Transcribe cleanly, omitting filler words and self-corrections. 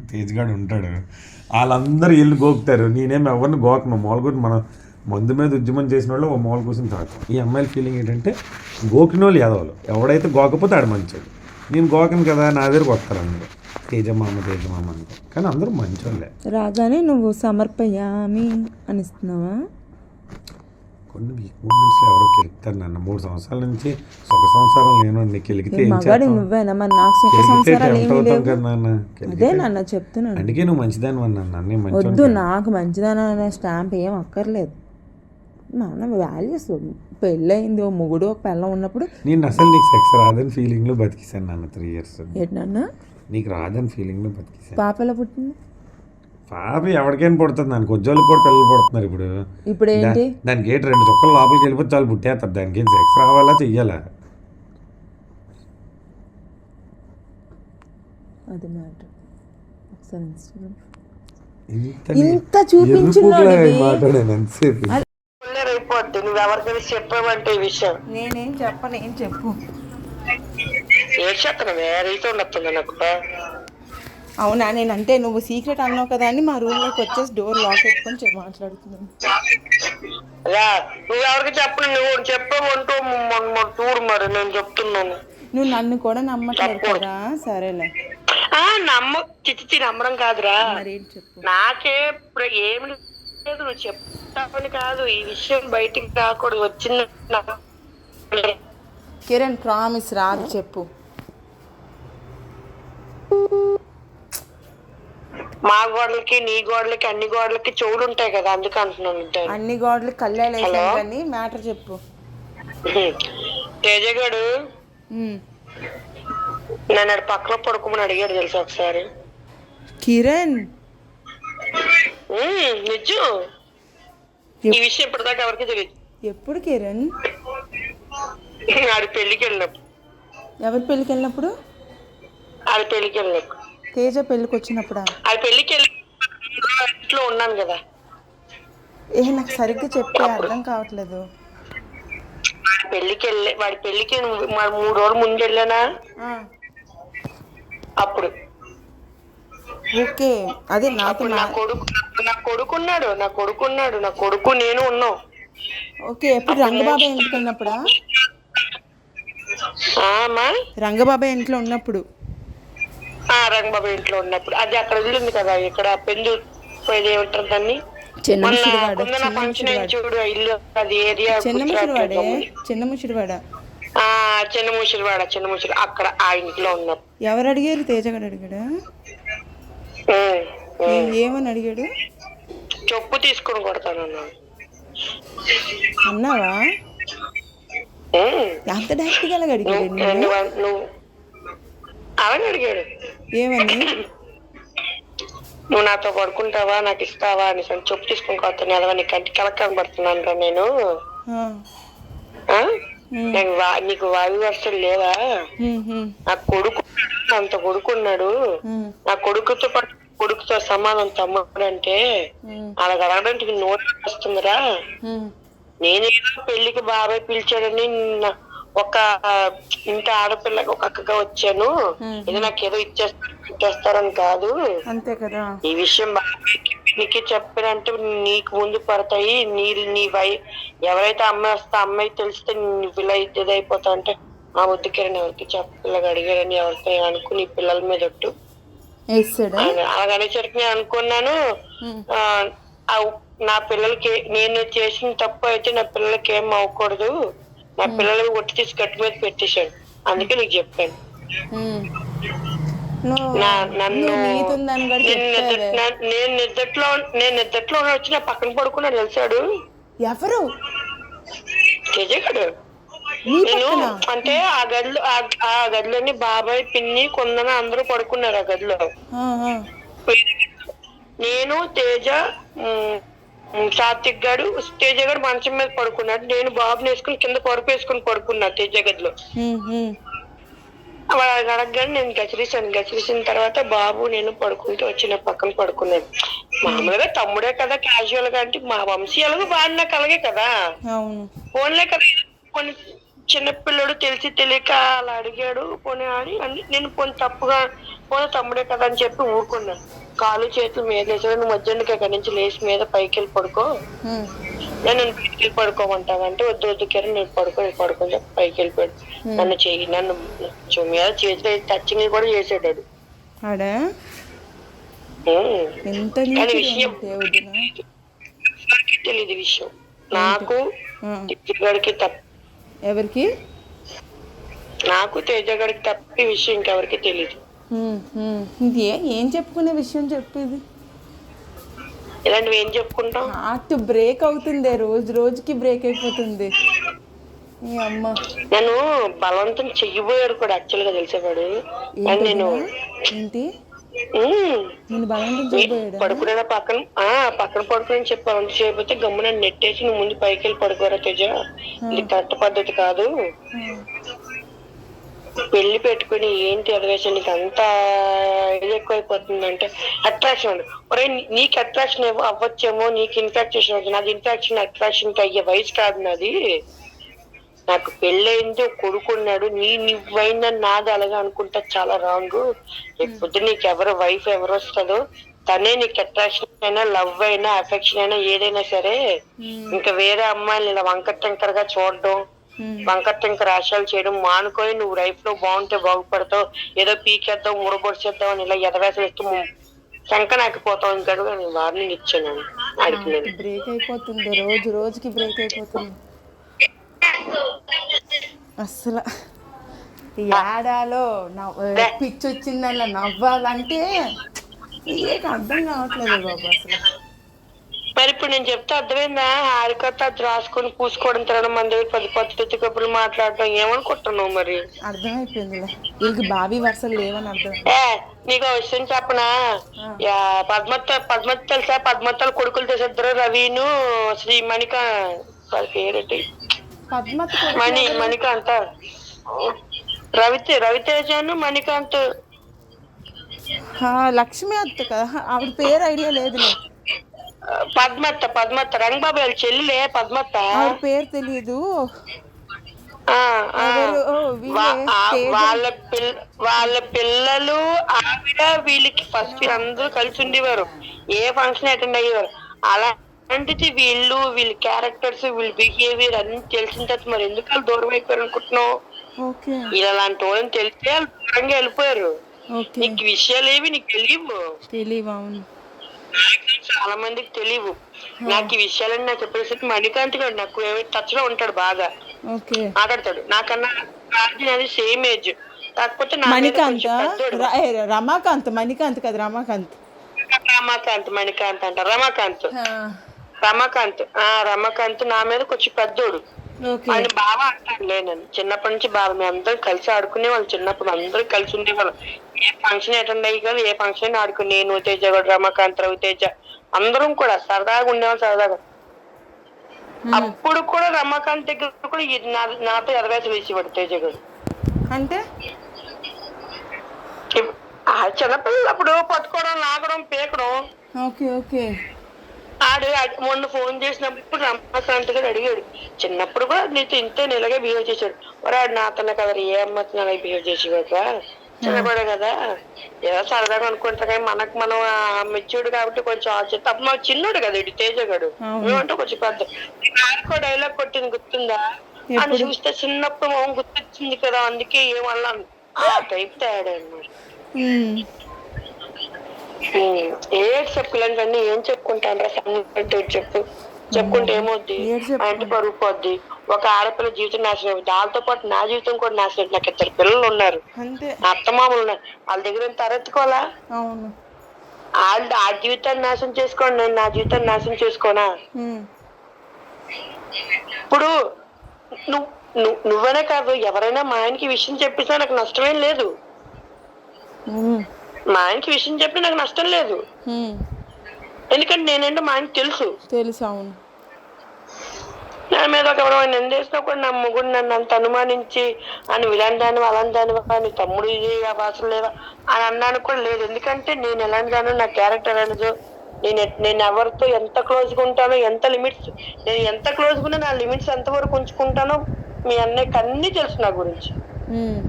తేజ్ గాడు ఉంటాడు, వాళ్ళందరూ వెళ్ళి గోకుతారు. నేనేం ఎవరిని గోకను, మామూలుగా మన మందు మీద ఉద్యమం చేసిన వాళ్ళు ఓ మూల కోసం తాగుతాం. ఈ అమ్మాయిల ఫీలింగ్ ఏంటంటే గోకిన వాళ్ళు ఎదవలు, ఎవడైతే గోకపోతే ఆడు మంచోడు. నేను గోకను కదా, నా దగ్గరకు వస్తారు అందరూ తేజమామ తేజమామ అంటే, కానీ అందరూ మంచోళ్ళే. రాగానే నువ్వు సమర్పయామి అనిస్తున్నావా? కొన్ని వీక్ మూమెంట్స్లో ఎవరో కెలుపుతారు నన్ను. 3 సంవత్సరాల నుంచి సుఖ సంసారం లేనండి, కెలిగితే మగాడి నువ్వేనా? మరి నాకు సుఖ సంసారాలు ఏమీ లేవు కదా నాన్న. అదే నాన్న చెప్తున్నాను. అందుకే నువ్వు మంచిదాని అన్నాను. అన్నీ వద్దు, మంచి నాకు మంచిదాని అనే స్టాంప్ ఏం అక్కర్లేదు. మన వాల్యూస్ పెళ్ళయింది, ఓ మొగుడు ఒక పిల్ల ఉన్నప్పుడు. నేను అసలు నీకు సెక్స్ రాదని ఫీలింగ్లో బతికిసాను నాన్న 3 years. ఏంటన్నా నీకు రాదని ఫీలింగ్లో బతికిసాను. పాప ఎలా పుట్టింది? పాప ఎవరికైనా పుడుతుంది, దానికి ఉద్యోగులకు కూడా పిల్లలు పుడుతున్నారు ఇప్పుడు. ఇప్పుడు ఏంటి దానికి ఏంటి 2 చుక్కలు లోపలికి వెళ్ళిపోతే చాలు పుట్టేస్తారు. దానికి ఏం సెక్స్ రావాలా చెయ్యాలా? అది మ్యాటర్. ఒకసారి ఇంత చూపించున్నాడు మాట్లాడాను ఎంతసేపు. నువ్వు ఎవరికైనా చెప్పావంటే ఈ విషయం నేనేం చెప్పను. ఏం చెప్పు. ఏం చెప్తున్నావే రీతి ఉండొస్తుంది నాకు. అవునా, నేనంటే నువ్వు సీక్రెట్ అన్నావు కదా అని మా రూమ్లోకి వచ్చేసి డోర్ లాక్ పెట్టుకొని మాట్లాడుతున్నాను. నువ్వు ఎవరికి చెప్పను, నువ్వు చెప్పావంటూ చూడు. మరి నేను చెప్తున్నాను, నువ్వు నన్ను కూడా నమ్మట్లేదు కదా. సరేలే, చిచ్చి నమ్మడం కాదురా. మరేం చెప్పు. నాకే ఇప్పుడు ఏమి లేదు, నువ్వు చెప్తావని కాదు, ఈ విషయం బయటికి రాకూడదు. వచ్చింది కిరణ్, ప్రామిస్ రాదు, చెప్పు. మా గోడలకి నీ గోడలకి అన్ని గోడలకి చెవులు ఉంటాయి కదా, అందుకు అంటున్నాను. అన్ని గోడలకి కళ్ళేసాను కానీ మ్యాటర్ చెప్పు. తేజగాడు నన్ను పక్కన పడుకోమని అడిగాడు తెలుసా ఒకసారి. కిరణ్ నిజం, ఈ విషయం ఇప్పటిదాకా ఎవరికి తెలియదు. ఎప్పుడు కిరణ్? ఆడి పెళ్లికి వెళ్ళినప్పుడు. ఎవరి పెళ్ళికి వెళ్ళినప్పుడు? ఆడి పెళ్లికి వెళ్ళినప్పుడు. తేజ పెళ్ళికి వచ్చినప్పుడా? ఆడి పెళ్లికి వెళ్ళి ఇంట్లో ఉన్నాను కదా. నాకు సరిగ్గా చెప్పే అర్థం కావట్లేదు. వాడి పెళ్లికి 3 రోజులు ముందు వెళ్ళానా, అప్పుడు. ఓకే, అదే నాకు నా కొడుకున్నాడు నా కొడుకు నేను ఉన్నాం. ఓకే, ఎప్పుడు రంగబాబాయ్ ఇంటికి వెళ్ళినప్పుడా? రంగబాబాయ్ ఇంట్లో ఉన్నప్పుడు. రంగబాబాయ్ ఇంట్లో ఉన్నప్పుడు. అది అక్కడ వెళ్ళింది కదా, ఇక్కడ పెందు ఏమంటారు దాన్ని, చిన్న చూడు ఇల్లు, అది ఏరియా చిన్న ముసిరివాడ అక్కడ ఆ ఇంట్లో ఉన్నప్పుడు. ఎవరు అడిగారు? తేజగాడు అడిగాడా? ఏమని అడిగాడు? చెప్పు తీసుకొని కొడతాను అన్నావా? ఎంత డైరెక్ట్ గా అడిగాడు? అవన్నీ అడిగాడు. ఏమని? నువ్వు నాతో పడుకుంటావా, నాకు ఇస్తావా అని చెప్పు తీసుకొని కొడతాను కదా, నీ కంటి కలెక్ట్ పడుతున్నాను రా నేను. నీకు వాయు వరుసలు లేవా? నా కొడుకు అంత కొడుకున్నాడు, నా కొడుకుతో సమానం తమ్ముడు అంటే అలా అడగడానికి నోరు వస్తుందిరా. నేనేదో పెళ్లికి బాబాయ్ పిలిచాడని ఒక ఇంత ఆడపిల్లకి ఒక అక్కగా వచ్చాను, ఇది నాకేదో ఇచ్చేస్తారని కాదు. అంతే కదా. ఈ విషయం బాబాయ్కి చెప్పానంటే నీకు ముందు పడతాయి. నీ ఎవరైతే అమ్మాయి వస్తే అమ్మాయి తెలిస్తే నువ్వు ఇలా ఇదైపోతా అంటే ఆ వద్దుకిరణ్ ఎవరికి చెప్పిల్లగా అడిగాడని ఎవరితో అనుకుని నీ పిల్లల మీద ఒట్టు అలాగనేసరికి నేను అనుకున్నాను, నా పిల్లలకి నేను చేసిన తప్పు అయితే నా పిల్లలకి ఏం అవ్వకూడదు, నా పిల్లలకి ఒట్టి తీసి గట్టి మీద పెట్టేశాడు, అందుకే నీకు చెప్పాను. నేను నిద్దట్లో వచ్చి నా పక్కన పడుకున్నాడు తెలిసాడు. ఎవరు? తేజగాడు. నేను అంటే ఆ గదిలోని బాబాయ్ పిన్ని కొందన అందరూ పడుకున్నారు ఆ గదిలో. నేను తేజ సాత్విక్ గాడు తేజ గారు మంచం మీద పడుకున్నాడు, నేను బాబుని వేసుకుని కింద పరుపు వేసుకుని పడుకున్నా తేజ గదిలో. అడగగానే నేను గచ్చిరేసిన తర్వాత బాబు నేను పడుకుంటూ వచ్చి నా పక్కన పడుకున్నాడు. మామూలుగా తమ్ముడే కదా, క్యాజువల్ గా అంటే మా వంశీయాలకు బాగా నాకు అలాగే కదా, ఫోన్లే కదా కొన్ని చిన్నపిల్లడు తెలిసి తెలియక అలా అడిగాడు, పోనీ అని నేను పోనీ తప్పుగా పోనీ తమ్ముడే కదా అని చెప్పి ఊరుకున్నాను. కాలు చేతులు మీద వేసాడు, నువ్వు మధ్యాహ్నం ఇక్కడి నుంచి లేచి మీద పైకి వెళ్ళి పడుకో, నేను పైకి వెళ్ళి పడుకోమంటానంటే వద్దు వద్దు కిరణ్ నేను పడుకొని చెప్పి పైకి వెళ్ళిపోయాడు. నన్ను మీద చేతిలో టచింగ్ కూడా చేసాడు. కానీ విషయం తెలియదు, విషయం నాకు తేజగాడికి తప్ప, ఎవరికి నాకు తేజగాడికి తప్ప ఈ విషయం ఇంకెవరికి తెలియదు. ఏం చెప్పుకునే విషయం చెప్పేది? ఇలాంటివి ఏం చెప్పుకుంటాం? హార్ట్ బ్రేక్ అవుతుంది, రోజు రోజుకి బ్రేక్ అయిపోతుంది. ఈ అమ్మ నన్ను బలవంతం చెయ్యబోయాడు కూడా యాక్చువల్ గా తెలిసేవాడు. నేను ఏంటి నేను బలవంతం చేయబోయాడు? పడుకునే పక్కన పడుకుని చెప్పి బలవంతం చేయకపోతే గమ్ము నన్ను నెట్టేసి నువ్వు ముందు పైకి వెళ్ళి పడుకోరా తేజ, ఇది కరెక్ట్ పద్ధతి కాదు, పెళ్లి పెట్టుకుని ఏంటి ఎదవేషన్ నీకు అంతా ఇది ఎక్కువైపోతుంది అంటే అట్రాక్షన్ అండి. ఒరే నీకు అట్రాక్షన్ అవ్వచ్చేమో, నీకు ఇన్ఫాక్చుయేషన్ అవ్వచ్చు, నాది ఇన్ఫాక్షన్ అట్రాక్షన్ కి అయ్యే వయసు కాదు నాది. నాకు పెళ్ళయింది, కొడుకున్నాడు, నువ్వైందని నాది అలాగా అనుకుంటా చాలా రాంగ్. లేకపోతే నీకు ఎవరు వైఫ్ ఎవరు వస్తుందో తనే నీకు అట్రాక్షన్ అయినా లవ్ అయినా అఫెక్షన్ అయినా ఏదైనా సరే, ఇంకా వేరే అమ్మాయిని ఇలా వంకర టెంకర్ గా చూడడం, వంకర టెంకర్ ఆశయాలు చేయడం మానుకొని నువ్వు లైఫ్ లో బాగుంటే బాగుపడతావు, ఏదో పీకేద్దాం మురబొడిచేద్దాం అని ఇలా ఎదవేసం వేస్తూ శంకనాకిపోతావు. ఇంకా వార్నింగ్ ఇచ్చాను అడిగి. బ్రేక్ అయిపోతుంది, రోజు రోజుకి బ్రేక్ అయిపోతుంది అసలు. ఏడాలో పిచ్చి వచ్చిందల్లా నవ్వాలంటే ఏక అర్థం కావట్లేదు బాబు అసలు. మరి ఇప్పుడు నేను చెప్తే అర్థమైందా? హారికత అది రాసుకొని పూసుకోవడం, తినడం, మన దగ్గర 10 పద్ధతి కప్పులు మాట్లాడటం ఏమనుకుంటున్నావు? మరి అర్థమైపోయిందిలే, వీళ్ళకి బావి వరుసలు లేవని అర్థం. నీకు విషయం చెప్పనా? పద్మత్ తెలుసా? పద్మత్తలు కొడుకులు తెసేద్దరు, రవిను శ్రీ పేరేటి మణికాంత్, రవితేజను మణికాంత్. లక్ష్మి అత్త కదా, ఆవిడ పేరు ఐడియా లేదులే. పద్మత్త రంగబాబు వాళ్ళ చెల్లిలే పద్మత్త, ఆవిడ పేరు తెలీదు. వాళ్ళ పిల్లలు ఆవిడ వీళ్ళకి ఫస్ట్ అందరూ కలిసి ఉండేవారు, ఏ ఫంక్షన్ అటెండ్ అయ్యేవారు. అలాంటిది వీళ్ళ క్యారెక్టర్స్, వీళ్ళ బిహేవియర్ అన్ని తెలిసిన తర్వాత మరి ఎందుకు వాళ్ళు దూరం అయిపోయారు అనుకుంటున్నావు? ఇలాంటి వాళ్ళని తెలిస్తే వాళ్ళు దూరంగా వెళ్ళిపోయారు. నీకు విషయాలు ఏవి నీకు తెలియవు, చాలా మందికి తెలియవు. నాకు ఈ విషయాలని నాకు చెప్పేసరికి మణికాంత్ గారు నాకు టచ్ లో ఉంటాడు, బాగా మాట్లాడతాడు. నాకన్నా అది సేమ్ ఏజ్, కాకపోతే రమాకాంత్ మణికాంత్ కదా, మణికాంత్ అంట రమాకాంత్ నా మీద కొంచెం పెద్దోడు. ఆయన బాగా ఆడతాడులే. నేను చిన్నప్పటి నుంచి బాగా మేము అందరం కలిసి ఆడుకునే వాళ్ళు. చిన్నప్పుడు అందరూ కలిసి ఉండేవాళ్ళం. ఏ ఫంక్షన్ అటెండ్ అయ్యి కాదు, ఏ ఫంక్షన్ ఆడుకుని నేను తేజ కూడా, రమాకాంత్, రవితేజ అందరం కూడా సరదాగా ఉండేవాళ్ళు, సరదాగా. అప్పుడు కూడా రమాకాంత్ దగ్గర కూడా నాతో ఎదవేసి వేసేవాడు తేజ గారు. అంటే చిన్నపిల్లలు అప్పుడు పట్టుకోవడం, లాగడం, పీకడం. ఆడు మొన్న ఫోన్ చేసినప్పుడు రమాకాంత్ గారు అడిగాడు, చిన్నప్పుడు కూడా నీతో ఇంతే ఇలాగే బిహేవ్ చేశాడు. వాడు నాతోనే కదా, ఏ అమ్మతో అలాగే బిహేవ్ చేసేవాక, చిన్నపడే కదా, ఏదో సరదాగా అనుకుంటా. కానీ మనం మెచ్యూర్డ్ కాబట్టి కొంచెం ఆలోచిస్తే అప్పుడు మాకు చిన్నోడు కదా ఇటు తేజగాడు, మేమంటే కొంచెం పెద్ద. ఆడుకో డైలాగ్ కొట్టింది గుర్తుందా? అని చూస్తే చిన్నప్పుడు మొహం గుర్తొచ్చింది కదా, అందుకే ఏమన్నా ఆ టైప్ తేడా అన్నమాట. పిల్లలన్నీ ఏం చెప్పుకుంటాను చెప్పుకుంటే ఏమవుద్ది? అంటే పరుగు పోద్ది. ఒక ఆడపిల్ల జీవితం నాశనం అవుతుంది, వాళ్ళతో పాటు నా జీవితం కూడా నాశనం. నాకు 2 పిల్లలు ఉన్నారు, నా అత్తమామలు ఉన్నారు, వాళ్ళ దగ్గర తరెత్తుకోవాలా? వాళ్ళు ఆ జీవితాన్ని నాశనం చేసుకోండి, నేను నా జీవితాన్ని నాశనం చేసుకోనా? ఇప్పుడు నువ్వనే కాదు, ఎవరైనా మా ఆయనకి విషయం చెప్పినా నాకు నష్టమేం లేదు. మా ఆయనకి విషయం చెప్పి నాకు నష్టం లేదు, ఎందుకంటే నేనంటే మా ఆయనకి తెలుసు. అవును, నా మీద ఒక నిందేసినా కూడా నా మొగుడు నన్ను అంత అనుమానించి అని ఇలాంటి దాని అలాంటి దానివా, నీ తమ్ముడు ఇది అవసరం లేవా అని అన్నాను కూడా లేదు. ఎందుకంటే నేను ఎలాంటి దానో, నా క్యారెక్టర్ అనేది, నేను ఎవరితో ఎంత క్లోజ్గా ఉంటానో, ఎంత లిమిట్స్, నేను ఎంత క్లోజ్గా ఉన్నా నా లిమిట్స్ ఎంతవరకు ఉంచుకుంటానో మీ అన్నయ్యకి అన్ని తెలుసు నా గురించి.